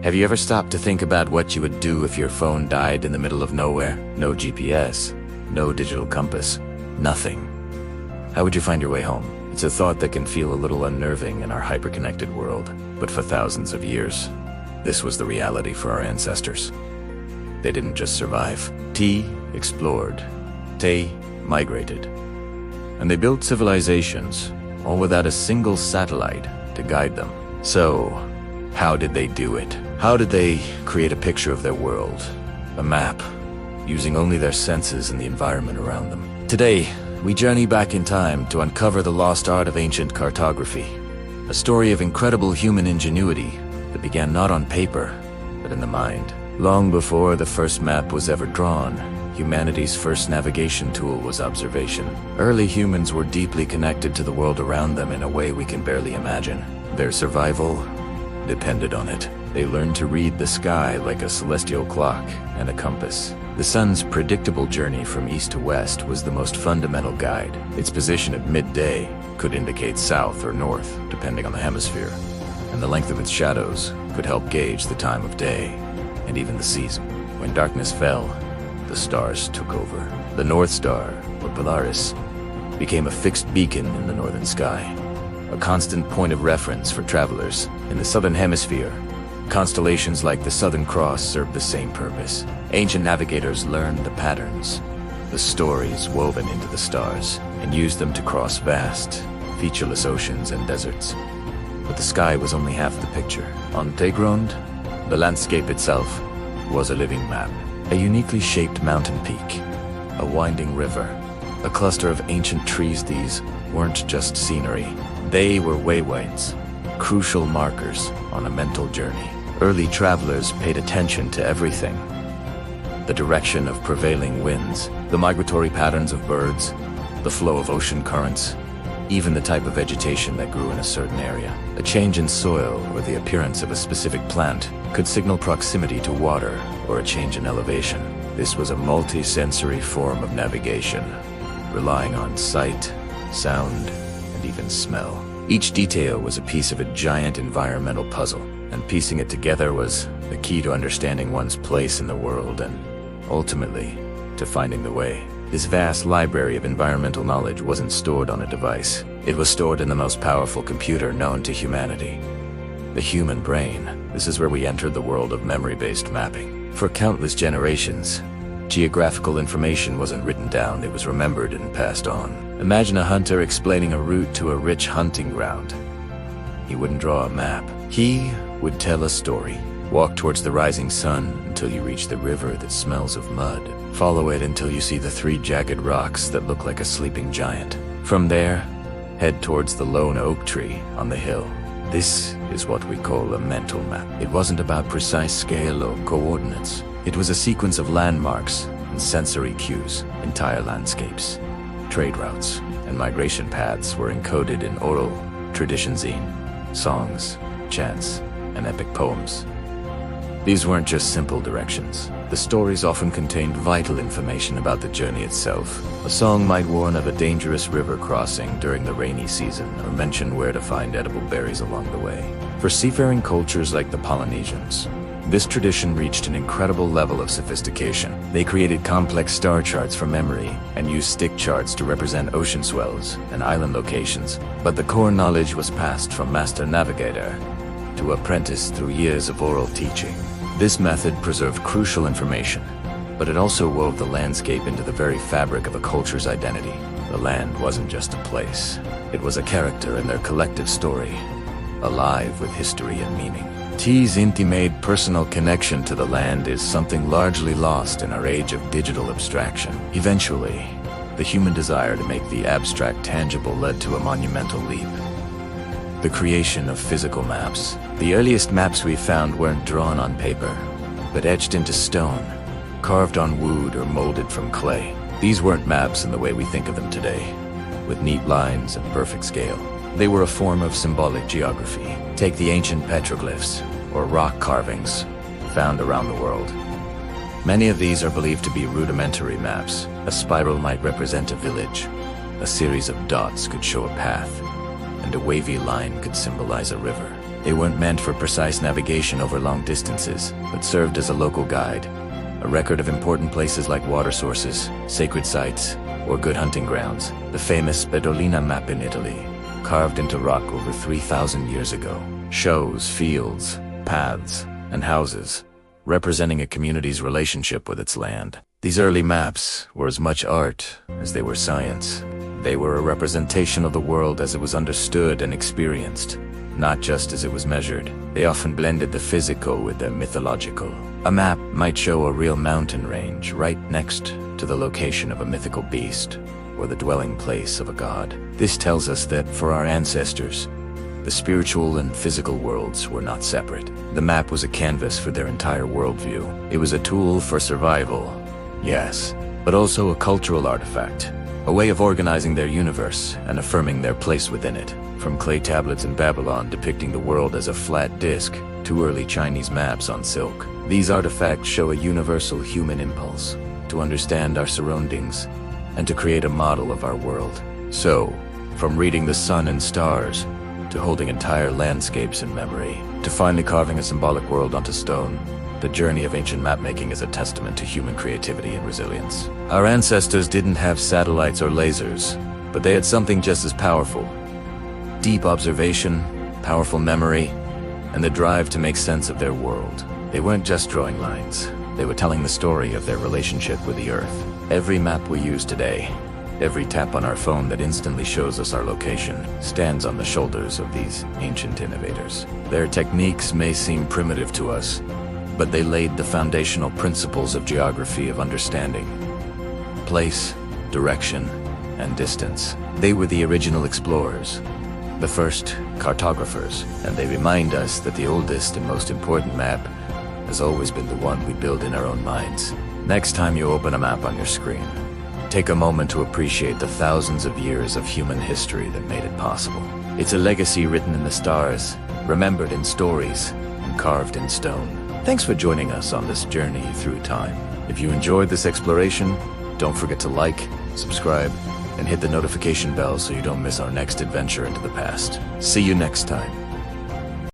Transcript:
Have you ever stopped to think about what you would do if your phone died in the middle of nowhere? No GPS, no digital compass, nothing. How would you find your way home? It's a thought that can feel a little unnerving in our hyper-connected world, but for thousands of years, this was the reality for our ancestors. They didn't just survive. T explored, Te migrated, and they built civilizations, all without a single satellite to guide them. So, how did they do it? How did they create a picture of their world, a map, using only their senses and the environment around them? Today, we journey back in time to uncover the lost art of ancient cartography, a story of incredible human ingenuity that began not on paper, but in the mind. Long before the first map was ever drawn, humanity's first navigation tool was observation. Early humans were deeply connected to the world around them in a way we can barely imagine. Their survival depended on it. They learned to read the sky like a celestial clock and a compass. The sun's predictable journey from east to west was the most fundamental guide. Its position at midday could indicate south or north, depending on the hemisphere, and the length of its shadows could help gauge the time of day and even the season. When darkness fell, the stars took over. The North Star, or Polaris, became a fixed beacon in the northern sky, a constant point of reference for travelers. In the southern hemisphere, constellations like the Southern Cross served the same purpose. Ancient navigators learned the patterns, the stories woven into the stars, and used them to cross vast, featureless oceans and deserts. But the sky was only half the picture. On Tegrond, the landscape itself was a living map. A uniquely shaped mountain peak, a winding river, a cluster of ancient trees. These weren't just scenery. They were waypoints, crucial markers on a mental journey. Early travelers paid attention to everything: the direction of prevailing winds, the migratory patterns of birds, the flow of ocean currents, even the type of vegetation that grew in a certain area. A change in soil or the appearance of a specific plant could signal proximity to water or a change in elevation. This was a multi-sensory form of navigation, relying on sight, sound, and even smell. Each detail was a piece of a giant environmental puzzle, and piecing it together was the key to understanding one's place in the world and, ultimately, to finding the way. This vast library of environmental knowledge wasn't stored on a device. It was stored in the most powerful computer known to humanity: the human brain. This is where we entered the world of memory-based mapping. For countless generations, geographical information wasn't written down, it was remembered and passed on. Imagine a hunter explaining a route to a rich hunting ground. He wouldn't draw a map. He would tell a story. Walk towards the rising sun until you reach the river that smells of mud. Follow it until you see the 3 jagged rocks that look like a sleeping giant. From there, head towards the lone oak tree on the hill. This is what we call a mental map. It wasn't about precise scale or coordinates. It was a sequence of landmarks and sensory cues. Entire landscapes, trade routes, and migration paths were encoded in oral traditions, songs, chants, and epic poems. These weren't just simple directions. The stories often contained vital information about the journey itself. A song might warn of a dangerous river crossing during the rainy season, or mention where to find edible berries along the way. For seafaring cultures like the Polynesians, this tradition reached an incredible level of sophistication. They created complex star charts for memory and used stick charts to represent ocean swells and island locations. But the core knowledge was passed from master navigator to apprentice through years of oral teaching. This method preserved crucial information, but it also wove the landscape into the very fabric of a culture's identity. The land wasn't just a place. It was a character in their collective story, alive with history and meaning. T's intimate personal connection to the land is something largely lost in our age of digital abstraction. Eventually, the human desire to make the abstract tangible led to a monumental leap: the creation of physical maps. The earliest maps we found weren't drawn on paper, but etched into stone, carved on wood, or molded from clay. These weren't maps in the way we think of them today, with neat lines and perfect scale. They were a form of symbolic geography. Take the ancient petroglyphs, or rock carvings, found around the world. Many of these are believed to be rudimentary maps. A spiral might represent a village, a series of dots could show a path, and a wavy line could symbolize a river. They weren't meant for precise navigation over long distances, but served as a local guide, a record of important places like water sources, sacred sites, or good hunting grounds. The famous Spadolina map in Italy, carved into rock over 3,000 years ago, shows fields, paths, and houses, representing a community's relationship with its land. These early maps were as much art as they were science. They were a representation of the world as it was understood and experienced, not just as it was measured. They often blended the physical with the mythological. A map might show a real mountain range right next to the location of a mythical beast or the dwelling place of a god. This tells us that for our ancestors, the spiritual and physical worlds were not separate. The map was a canvas for their entire worldview. It was a tool for survival, yes, but also a cultural artifact, a way of organizing their universe and affirming their place within it. From clay tablets in Babylon depicting the world as a flat disk to early Chinese maps on silk, these artifacts show a universal human impulse to understand our surroundings and to create a model of our world. So, from reading the sun and stars, to holding entire landscapes in memory, to finally carving a symbolic world onto stone, the journey of ancient mapmaking is a testament to human creativity and resilience. Our ancestors didn't have satellites or lasers, but they had something just as powerful: deep observation, powerful memory, and the drive to make sense of their world. They weren't just drawing lines. They were telling the story of their relationship with the Earth. Every map we use today, every tap on our phone that instantly shows us our location, stands on the shoulders of these ancient innovators. Their techniques may seem primitive to us, but they laid the foundational principles of geography, of understanding place, direction, and distance. They were the original explorers, the first cartographers, and they remind us that the oldest and most important map has always been the one we build in our own minds. Next time you open a map on your screen, take a moment to appreciate the thousands of years of human history that made it possible. It's a legacy written in the stars, remembered in stories, and carved in stone. Thanks for joining us on this journey through time. If you enjoyed this exploration, don't forget to like, subscribe, and hit the notification bell so you don't miss our next adventure into the past. See you next time.